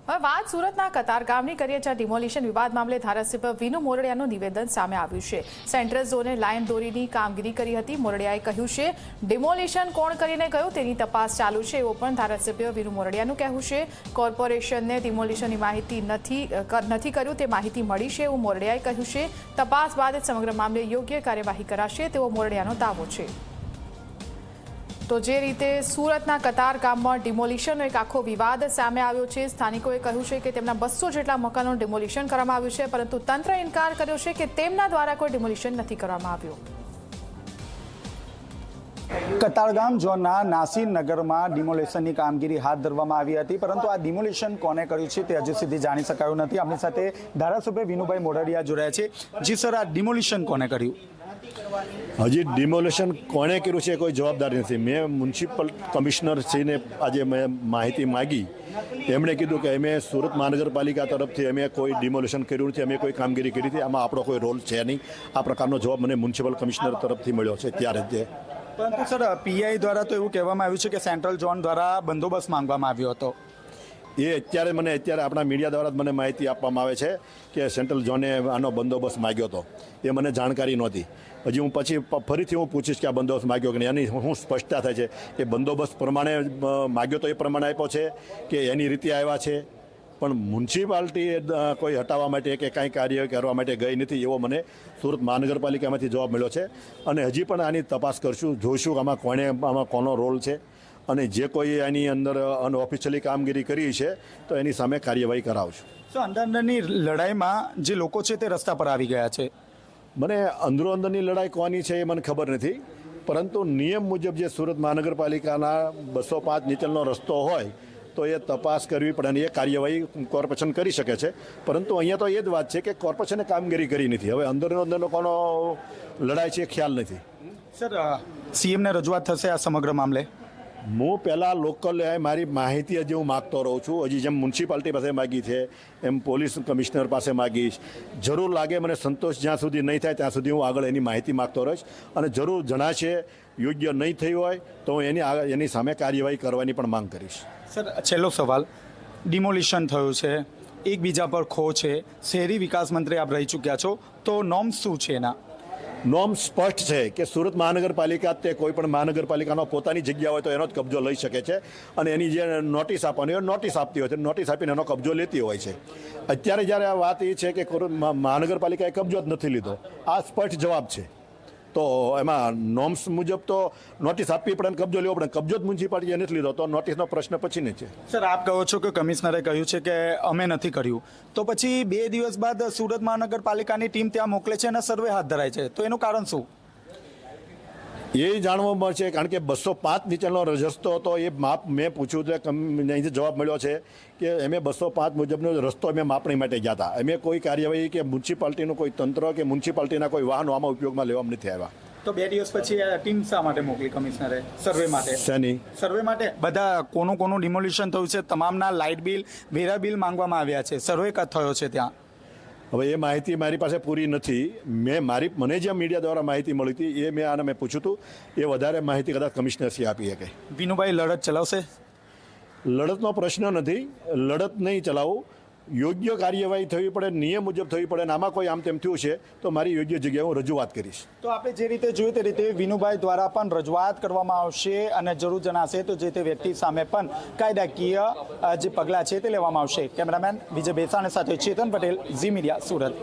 હવે વાત સુરતના કતારગામની કરીએ, જ્યાં ડિમોલિશન વિવાદ મામલે ધારાસભ્ય વિનુ મોરડિયાનું નિવેદન સામે આવ્યું છે. સેન્ટ્રલ ઝોને લાઇન દોરીની કામગીરી કરી હતી. મોરડિયાએ કહ્યું છે ડિમોલિશન કોણ કરીને ગયું તેની તપાસ ચાલુ છે, એવું પણ ધારાસભ્ય વિનુ મોરડિયાનું કહેવું છે. કોર્પોરેશનને ડિમોલિશનની માહિતી નથી કર્યું તે માહિતી મળી છે, એવું મોરડિયાએ કહ્યું છે. તપાસ બાદ સમગ્ર મામલે યોગ્ય કાર્યવાહી કરાશે તેવો મોરડિયાનો દાવો છે. તો જે રીતે સુરતના કતાર ગામમાં ડિમોલિશનનો એક આખો વિવાદ સામે આવ્યો છે. સ્થાનિકોએ કહ્યું છે કે તેમના 200 જેટલા મકાનોનું ડિમોલિશન કરવામાં આવ્યું છે, પરંતુ તંત્રએ ઇનકાર કર્યો છે કે તેમના દ્વારા કોઈ ડિમોલિશન નથી કરવામાં આવ્યું. કતારગામ ઝોનના નાસીરનગરમાં ડિમોલિશનની કામગીરી હાથ ધરવામાં આવી હતી, પરંતુ આ ડિમોલિશન કોને કર્યું છે તે હજુ સુધી જાણી શકાયું નથી. આપણી સાથે ધારાસભ્ય વિનુભાઈ મોરડિયા જોડાયા છે. જી સર, આ ડિમોલિશન કોને કર્યું? હજી ડિમોલેશન કોણે કર્યું છે કોઈ જવાબદારી નથી. મેં મ્યુનિસિપલ કમિશનરશ્રીને આજે મેં માહિતી માગી. એમણે કીધું કે અમે સુરત મહાનગરપાલિકા તરફથી અમે કોઈ ડિમોલેશન કર્યું નથી, અમે કોઈ કામગીરી કરી હતી, આમાં આપણો કોઈ રોલ છે નહીં. આ પ્રકારનો જવાબ મને મ્યુનિસિપલ કમિશનર તરફથી મળ્યો છે ત્યારે જ. પરંતુ સર, પીઆઈ દ્વારા તો એવું કહેવામાં આવ્યું છે કે સેન્ટ્રલ ઝોન દ્વારા બંદોબસ્ત માંગવામાં આવ્યો હતો. એ અત્યારે આપણા મીડિયા દ્વારા જ મને માહિતી આપવામાં આવે છે કે સેન્ટ્રલ ઝોને આનો બંદોબસ્ત માગ્યો હતો. એ મને જાણકારી નહોતી. હજી હું ફરીથી પૂછીશ કે આ બંદોબસ્ત માગ્યો કે નહીં. એની શું સ્પષ્ટતા થાય છે કે બંદોબસ્ત પ્રમાણે માગ્યો તો એ પ્રમાણે આપ્યો છે કે એની રીતે આવ્યા છે, પણ મ્યુનિસિપાલિટી કોઈ હટાવવા માટે કે કાંઈ કાર્ય કરવા માટે ગઈ નથી, એવો મને સુરત મહાનગરપાલિકામાંથી જવાબ મળ્યો છે. અને હજી પણ આની તપાસ કરશું, જોઈશું આમાં કોનો રોલ છે, અને જે કોઈ એની અંદર અનઓફિશિયલી કામગીરી કરી છે તો એની સામે કાર્યવાહી કરાવશું. તો અંદરની લડાઈમાં જે લોકો છે તે રસ્તા પર આવી ગયા છે. મને અંદરોઅંદરની લડાઈ કોની છે એ મને ખબર નથી, પરંતુ નિયમ મુજબ જે સુરત મહાનગરપાલિકાના 205 નીચેનો રસ્તો હોય તો એ તપાસ કરવી પડે અને એ કાર્યવાહી કોર્પોરેશન કરી શકે છે. પરંતુ અહીંયા તો એ જ વાત છે કે કોર્પોરેશને કામગીરી કરી નથી. હવે અંદરનો કોનો લડાઈ છે ખ્યાલ નથી. સર, સીએમને રજૂઆત થશે આ સમગ્ર મામલે? હું પહેલાં લોકલ મારી માહિતી હજી હું માગતો રહું છું. હજી જેમ મ્યુનિસિપાલિટી પાસે માગી છે એમ પોલીસ કમિશનર પાસે માગીશ. જરૂર લાગે મને સંતોષ જ્યાં સુધી નહીં થાય ત્યાં સુધી હું આગળ એની માહિતી માગતો રહીશ, અને જરૂર જણાશે યોગ્ય નહીં થઈ હોય તો હું એની સામે કાર્યવાહી કરવાની પણ માંગ કરીશ. સર, છેલ્લો સવાલ. ડિમોલિશન થયું છે, એકબીજા પર ખો છે, શહેરી વિકાસ મંત્રી આપ રહી ચૂક્યા છો, તો નોર્મ્સ શું છે એના? નોર્મ સ્પષ્ટ છે કે સુરત મહાનગરપાલિકા તે કોઈ પણ મહાનગરપાલિકાનો પોતાની જગ્યા હોય તો એનો જ કબજો લઈ શકે છે, અને એની જે નોટિસ આપવાની હોય નોટિસ આપતી હોય છે, નોટિસ આપીને એનો કબજો લેતી હોય છે. અત્યારે જ્યારે આ વાત એ છે કે મહાનગરપાલિકાએ કબજો જ નથી લીધો, આ સ્પષ્ટ જવાબ છે. તો એમાં નોર્મ્સ મુજબ તો નોટિસ આપવી પડે, કબજો લેવો પડે. કબજો જ મ્યુનિસિપાલિટીએ નથી લીધો તો નોટિસનો પ્રશ્ન પછીને છે. સર, આપ કહો છો કે કમિશનરે કહ્યું છે કે અમે નથી કર્યું, તો પછી 2 દિવસ બાદ સુરત મહાનગરપાલિકાની ટીમ ત્યાં મોકલે છે અને સર્વે હાથ ધરાય છે, તો એનું કારણ શું? એ જાણવા મળશે, કારણ કે 205 નીચેનો રસ્તો હતો એ માપ મેં પૂછ્યું તો અહીંથી જવાબ મળ્યો છે કે અમે 205 મુજબનો રસ્તો અમે માપણી માટે ગયા હતા. અમે કોઈ કાર્યવાહી કે મ્યુનિસિપાલિટીનું કોઈ તંત્ર કે મ્યુનિસિપાલિટીના કોઈ વાહનો આમાં ઉપયોગમાં લેવામાં નથી આવ્યા. તો 2 દિવસ પછી આ ટીમ શા માટે મોકલી કમિશનરે? સર્વે માટે. શેની સર્વે માટે? બધા કોનું ડિમોલિશન થયું છે, તમામના લાઇટ બિલ, વેરા બિલ માંગવામાં આવ્યા છે, સર્વે થયો છે ત્યાં. હવે એ માહિતી મારી પાસે પૂરી નથી. મને જે મીડિયા દ્વારા માહિતી મળી હતી એ મેં પૂછ્યું હતું. એ વધારે માહિતી કદાચ કમિશનરશ્રી આપી શકે. વિનુભાઈ, લડત ચલાવશે? લડતનો પ્રશ્ન નથી, લડત નહીં ચલાવું. યોગ્ય કાર્યવાહી થવી પડે, નિયમ મુજબ થવી પડે. આમાં કોઈ આમ તેમ થયું છે તો મારી યોગ્ય જગ્યાએ હું રજૂઆત કરીશ. તો આપણે જે રીતે જોયું તે રીતે વિનુભાઈ દ્વારા પણ રજૂઆત કરવામાં આવશે, અને જરૂર જણાશે તો જે તે વ્યક્તિ સામે પણ કાયદાકીય જે પગલાં છે તે લેવામાં આવશે. કેમેરામેન વિજય બેસાણી સાથે ચેતન પટેલ, ઝી મીડિયા, સુરત.